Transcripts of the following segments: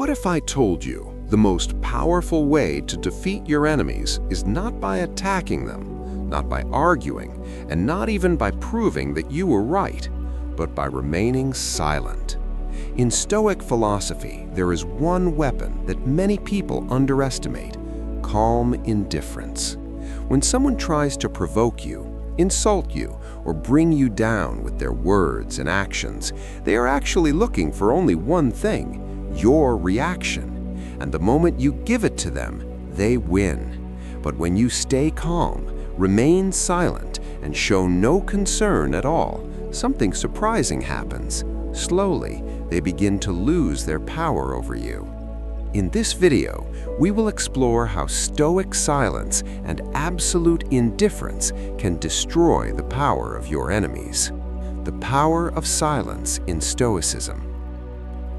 What if I told you the most powerful way to defeat your enemies is not by attacking them, not by arguing, and not even by proving that you were right, but by remaining silent? In Stoic philosophy, there is one weapon that many people underestimate: calm indifference. When someone tries to provoke you, insult you, or bring you down with their words and actions, they are actually looking for only one thing: your reaction. And the moment you give it to them, they win. But when you stay calm, remain silent, and show no concern at all, something surprising happens. Slowly, they begin to lose their power over you. In this video, we will explore how Stoic silence and absolute indifference can destroy the power of your enemies. The power of silence in Stoicism.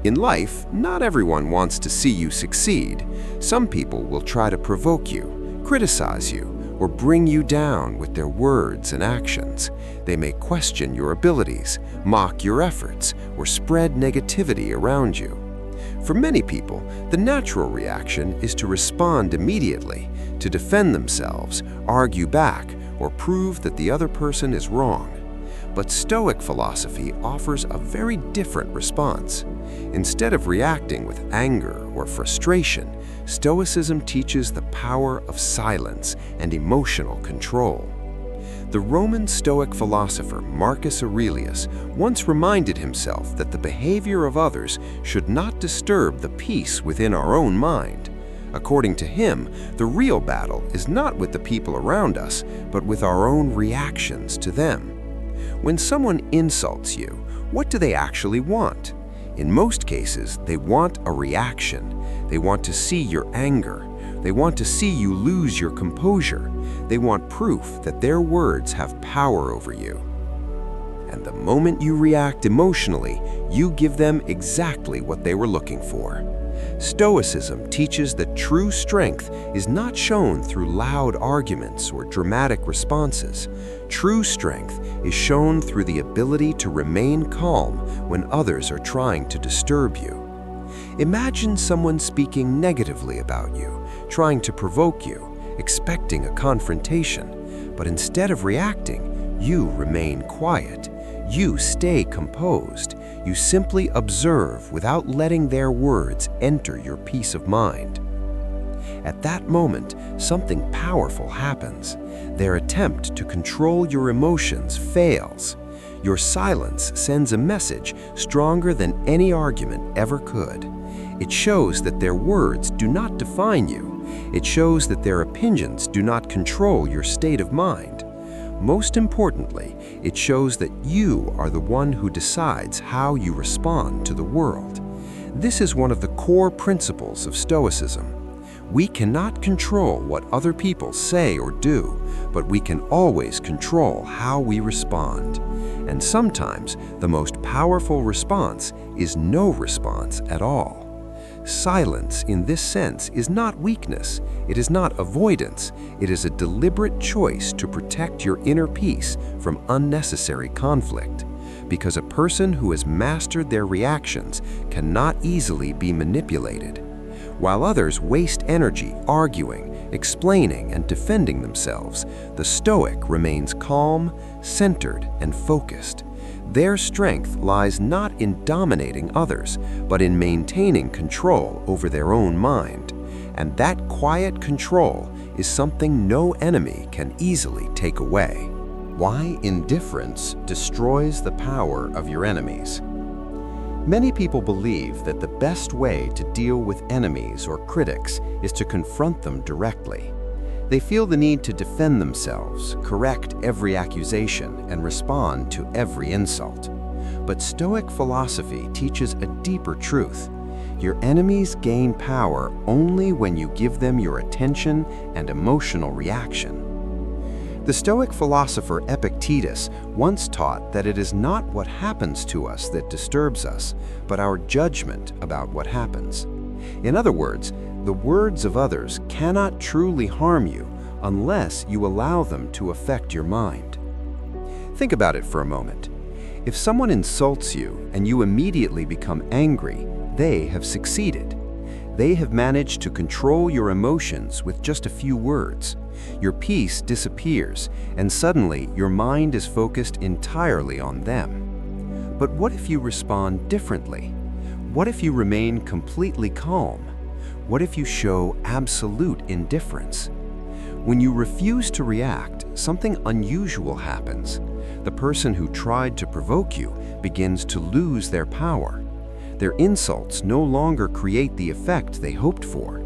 In life, not everyone wants to see you succeed. Some people will try to provoke you, criticize you, or bring you down with their words and actions. They may question your abilities, mock your efforts, or spread negativity around you. For many people, the natural reaction is to respond immediately, to defend themselves, argue back, or prove that the other person is wrong. But Stoic philosophy offers a very different response. Instead of reacting with anger or frustration, Stoicism teaches the power of silence and emotional control. The Roman Stoic philosopher Marcus Aurelius once reminded himself that the behavior of others should not disturb the peace within our own mind. According to him, the real battle is not with the people around us, but with our own reactions to them. When someone insults you, what do they actually want? In most cases, they want a reaction. They want to see your anger. They want to see you lose your composure. They want proof that their words have power over you. And the moment you react emotionally, you give them exactly what they were looking for. Stoicism teaches that true strength is not shown through loud arguments or dramatic responses. True strength is shown through the ability to remain calm when others are trying to disturb you. Imagine someone speaking negatively about you, trying to provoke you, expecting a confrontation, but instead of reacting, you remain quiet. You stay composed. You simply observe without letting their words enter your peace of mind. At that moment, something powerful happens. Their attempt to control your emotions fails. Your silence sends a message stronger than any argument ever could. It shows that their words do not define you. It shows that their opinions do not control your state of mind. Most importantly, it shows that you are the one who decides how you respond to the world. This is one of the core principles of Stoicism. We cannot control what other people say or do, but we can always control how we respond. And sometimes the most powerful response is no response at all. Silence in this sense is not weakness, it is not avoidance, it is a deliberate choice to protect your inner peace from unnecessary conflict. Because a person who has mastered their reactions cannot easily be manipulated. While others waste energy arguing, explaining, and defending themselves, the Stoic remains calm, centered, and focused. Their strength lies not in dominating others, but in maintaining control over their own mind. And that quiet control is something no enemy can easily take away. Why indifference destroys the power of your enemies. Many people believe that the best way to deal with enemies or critics is to confront them directly. They feel the need to defend themselves, correct every accusation, and respond to every insult. But Stoic philosophy teaches a deeper truth. Your enemies gain power only when you give them your attention and emotional reaction. The Stoic philosopher Epictetus once taught that it is not what happens to us that disturbs us, but our judgment about what happens. In other words, the words of others cannot truly harm you unless you allow them to affect your mind. Think about it for a moment. If someone insults you and you immediately become angry, they have succeeded. They have managed to control your emotions with just a few words. Your peace disappears, and suddenly your mind is focused entirely on them. But what if you respond differently? What if you remain completely calm? What if you show absolute indifference? When you refuse to react, something unusual happens. The person who tried to provoke you begins to lose their power. Their insults no longer create the effect they hoped for.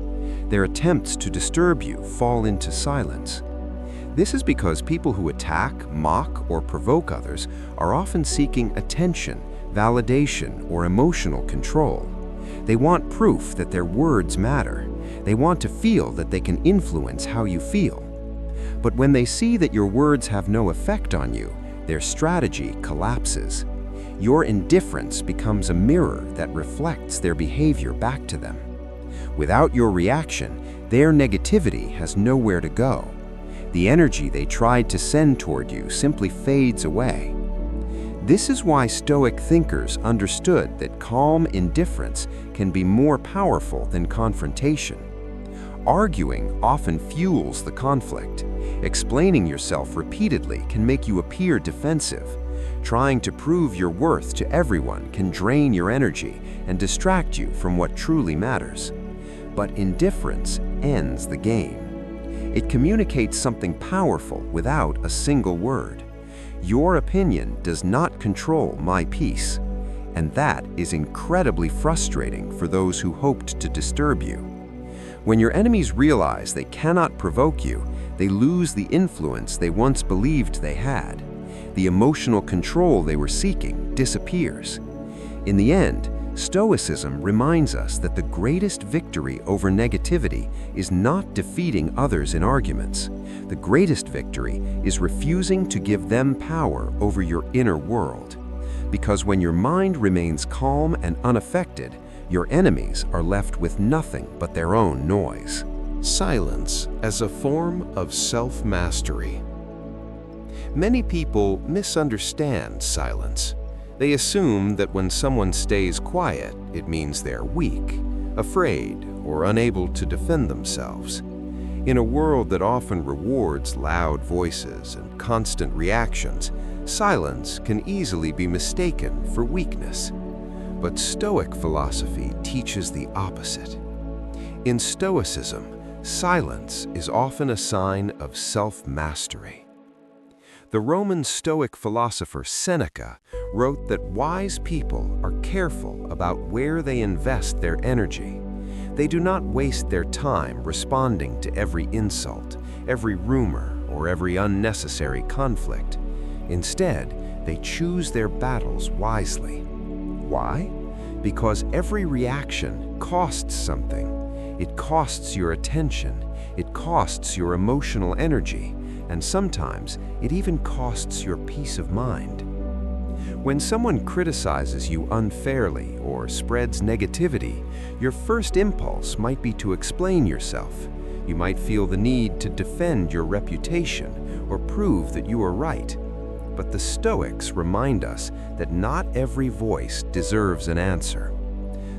Their attempts to disturb you fall into silence. This is because people who attack, mock, or provoke others are often seeking attention, validation, or emotional control. They want proof that their words matter. They want to feel that they can influence how you feel. But when they see that your words have no effect on you, their strategy collapses. Your indifference becomes a mirror that reflects their behavior back to them. Without your reaction, their negativity has nowhere to go. The energy they tried to send toward you simply fades away. This is why Stoic thinkers understood that calm indifference can be more powerful than confrontation. Arguing often fuels the conflict. Explaining yourself repeatedly can make you appear defensive. Trying to prove your worth to everyone can drain your energy and distract you from what truly matters. But indifference ends the game. It communicates something powerful without a single word. Your opinion does not control my peace, and that is incredibly frustrating for those who hoped to disturb you. When your enemies realize they cannot provoke you, they lose the influence they once believed they had. The emotional control they were seeking disappears. In the end, Stoicism reminds us that the greatest victory over negativity is not defeating others in arguments. The greatest victory is refusing to give them power over your inner world. Because when your mind remains calm and unaffected, your enemies are left with nothing but their own noise. Silence as a form of self-mastery. Many people misunderstand silence. They assume that when someone stays quiet, it means they're weak, afraid, or unable to defend themselves. In a world that often rewards loud voices and constant reactions, silence can easily be mistaken for weakness. But Stoic philosophy teaches the opposite. In Stoicism, silence is often a sign of self-mastery. The Roman Stoic philosopher Seneca wrote that wise people are careful about where they invest their energy. They do not waste their time responding to every insult, every rumor, or every unnecessary conflict. Instead, they choose their battles wisely. Why? Because every reaction costs something. It costs your attention, it costs your emotional energy, and sometimes it even costs your peace of mind. When someone criticizes you unfairly or spreads negativity, your first impulse might be to explain yourself. You might feel the need to defend your reputation or prove that you are right. But the Stoics remind us that not every voice deserves an answer.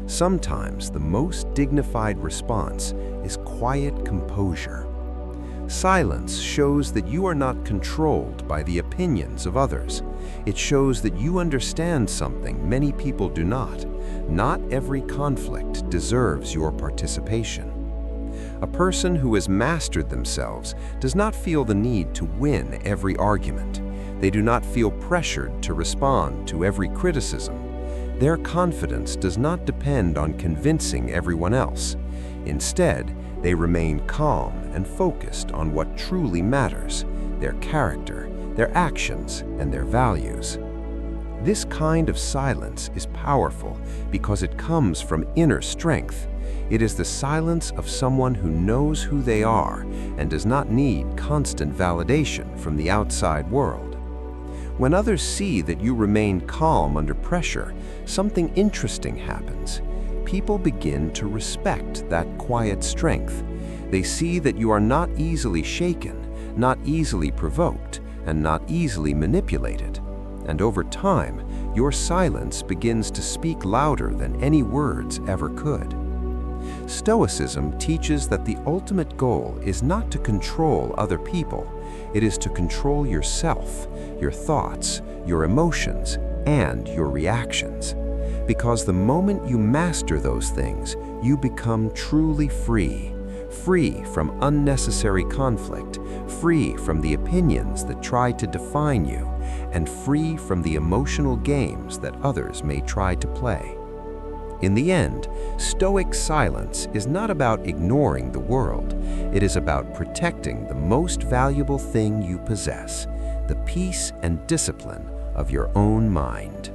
Sometimes the most dignified response is quiet composure. Silence shows that you are not controlled by the opinions of others. It shows that you understand something many people do not. Not every conflict deserves your participation. A person who has mastered themselves does not feel the need to win every argument. They do not feel pressured to respond to every criticism. Their confidence does not depend on convincing everyone else. Instead, they remain calm and focused on what truly matters, their character, their actions, and their values. This kind of silence is powerful because it comes from inner strength. It is the silence of someone who knows who they are and does not need constant validation from the outside world. When others see that you remain calm under pressure, something interesting happens. People begin to respect that quiet strength. They see that you are not easily shaken, not easily provoked, and not easily manipulated. And over time, your silence begins to speak louder than any words ever could. Stoicism teaches that the ultimate goal is not to control other people. It is to control yourself, your thoughts, your emotions, and your reactions. Because the moment you master those things, you become truly free. Free from unnecessary conflict, free from the opinions that try to define you, and free from the emotional games that others may try to play. In the end, Stoic silence is not about ignoring the world. It is about protecting the most valuable thing you possess, the peace and discipline of your own mind.